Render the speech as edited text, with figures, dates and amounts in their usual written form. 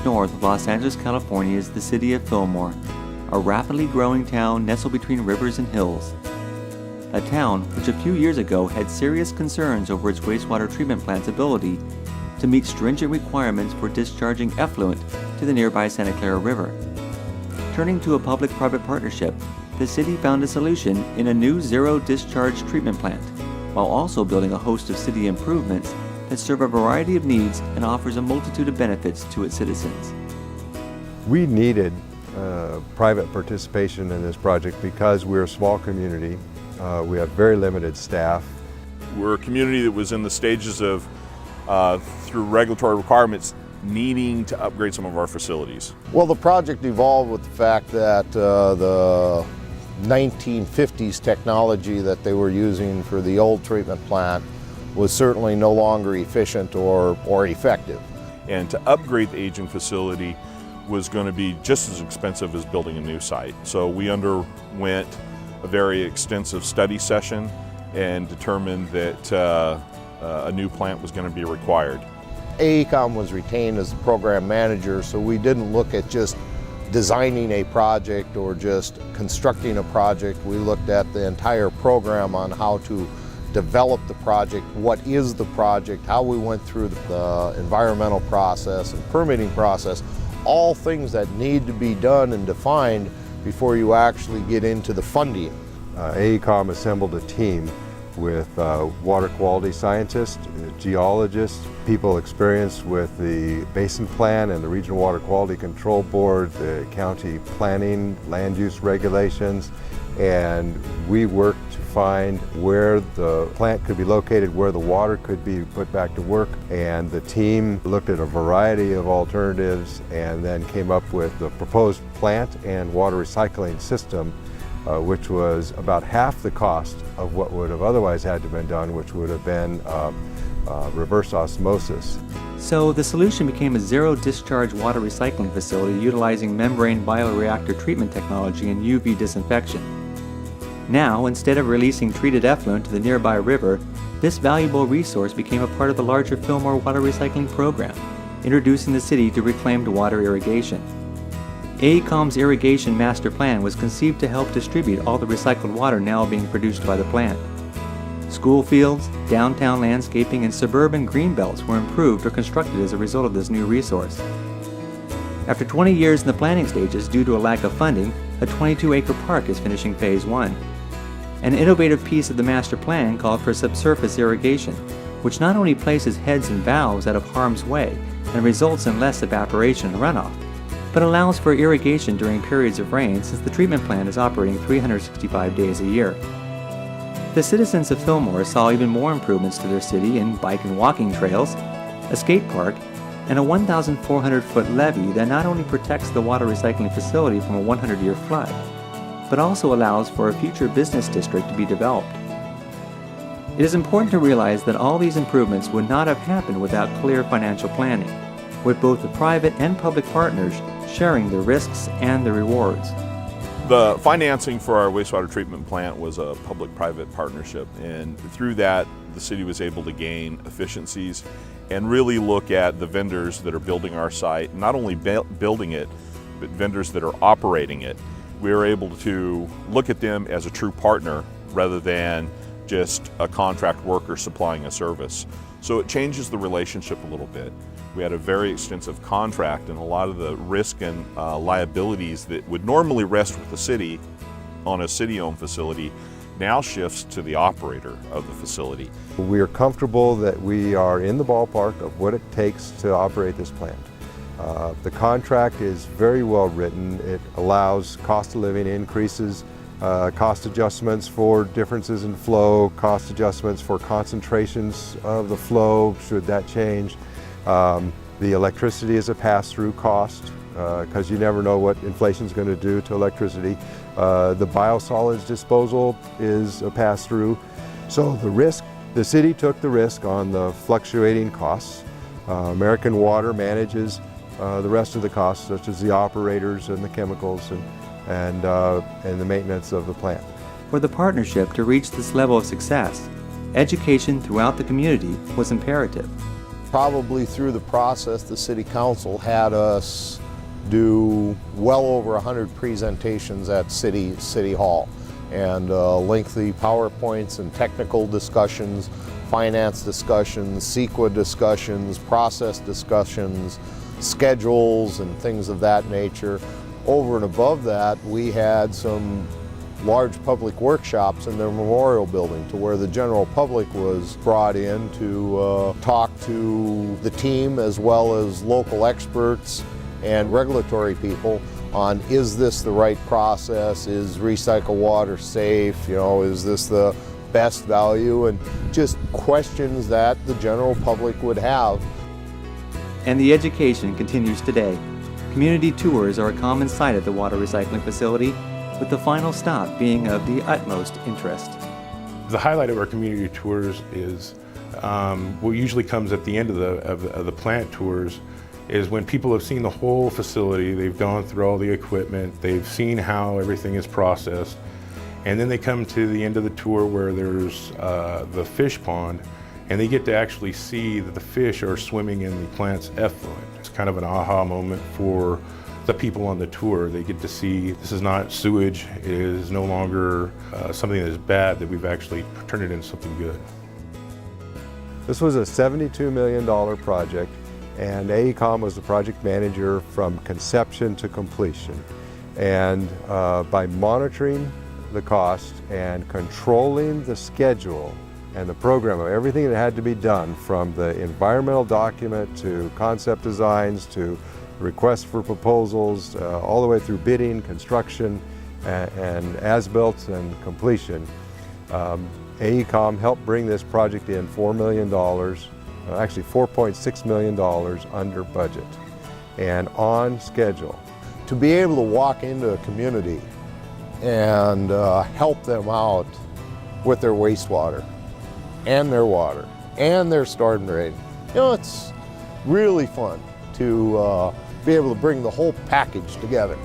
north of Los Angeles, California is the city of Fillmore, a rapidly growing town nestled between rivers and hills. A town which a few years ago had serious concerns over its wastewater treatment plant's ability to meet stringent requirements for discharging effluent to the nearby Santa Clara River. Turning to a public-private partnership, the city found a solution in a new zero-discharge treatment plant, while also building a host of city improvements that serve a variety of needs and offers a multitude of benefits to its citizens. We needed private participation in this project because we're a small community. We have very limited staff. We're a community that was in the stages of, through regulatory requirements, needing to upgrade some of our facilities. Well, the project evolved with the fact that the 1950s technology that they were using for the old treatment plant was certainly no longer efficient or effective. And to upgrade the aging facility was going to be just as expensive as building a new site. So we underwent a very extensive study session and determined that a new plant was going to be required. AECOM was retained as the program manager, so we didn't look at just designing a project or just constructing a project. We looked at the entire program on how to develop the project, what is the project, how we went through the environmental process and permitting process, all things that need to be done and defined before you actually get into the funding. AECOM assembled a team with water quality scientists, geologists, people experienced with the basin plan and the Regional Water Quality Control Board, the county planning, land use regulations, and we worked to find where the plant could be located, where the water could be put back to work, and the team looked at a variety of alternatives and then came up with the proposed plant and water recycling system, which was about half the cost of what would have otherwise had to been done, which would have been reverse osmosis. So the solution became a zero-discharge water recycling facility utilizing membrane bioreactor treatment technology and UV disinfection. Now, instead of releasing treated effluent to the nearby river, this valuable resource became a part of the larger Fillmore water recycling program, introducing the city to reclaimed water irrigation. AECOM's irrigation master plan was conceived to help distribute all the recycled water now being produced by the plant. School fields, downtown landscaping, and suburban greenbelts were improved or constructed as a result of this new resource. After 20 years in the planning stages due to a lack of funding, a 22-acre park is finishing Phase 1. An innovative piece of the master plan called for subsurface irrigation, which not only places heads and valves out of harm's way and results in less evaporation and runoff, but allows for irrigation during periods of rain since the treatment plant is operating 365 days a year. The citizens of Fillmore saw even more improvements to their city in bike and walking trails, a skate park, and a 1,400-foot levee that not only protects the water recycling facility from a 100-year flood, but also allows for a future business district to be developed. It is important to realize that all these improvements would not have happened without clear financial planning, with both the private and public partners sharing the risks and the rewards. The financing for our wastewater treatment plant was a public-private partnership, and through that the city was able to gain efficiencies and really look at the vendors that are building our site, not only building it, but vendors that are operating it. We were able to look at them as a true partner rather than just a contract worker supplying a service. So it changes the relationship a little bit. We had a very extensive contract, and a lot of the risk and liabilities that would normally rest with the city on a city-owned facility now shifts to the operator of the facility. We are comfortable that we are in the ballpark of what it takes to operate this plant. The contract is very well written. It allows cost of living increases, cost adjustments for differences in flow, cost adjustments for concentrations of the flow should that change. The electricity is a pass-through cost because you never know what inflation is going to do to electricity. The biosolids disposal is a pass-through. So the city took the risk on the fluctuating costs. American Water manages the rest of the costs, such as the operators and the chemicals and the maintenance of the plant. For the partnership to reach this level of success, education throughout the community was imperative. Probably through the process, the City Council had us do well over 100 presentations at City Hall, and lengthy PowerPoints and technical discussions, finance discussions, CEQA discussions, process discussions, schedules and things of that nature. Over and above that, we had some large public workshops in the memorial building to where the general public was brought in to talk to the team as well as local experts and regulatory people on, is this the right process, is recycled water safe, is this the best value, and just questions that the general public would have. And the education continues today. Community tours are a common sight at the water recycling facility, with the final stop being of the utmost interest. The highlight of our community tours is what usually comes at the end of the plant tours is when people have seen the whole facility, they've gone through all the equipment, they've seen how everything is processed, and then they come to the end of the tour where there's the fish pond, and they get to actually see that the fish are swimming in the plant's effluent. It's kind of an aha moment for the people on the tour. They get to see this is not sewage, it is no longer something that is bad, that we've actually turned it into something good. This was a $72 million project, and AECOM was the project manager from conception to completion. And by monitoring the cost and controlling the schedule and the program of everything that had to be done, from the environmental document to concept designs to requests for proposals, all the way through bidding, construction, and as-built and completion. AECOM helped bring this project in $4 million, actually $4.6 million under budget and on schedule. To be able to walk into a community and help them out with their wastewater and their water and their storm drain, it's really fun to be able to bring the whole package together.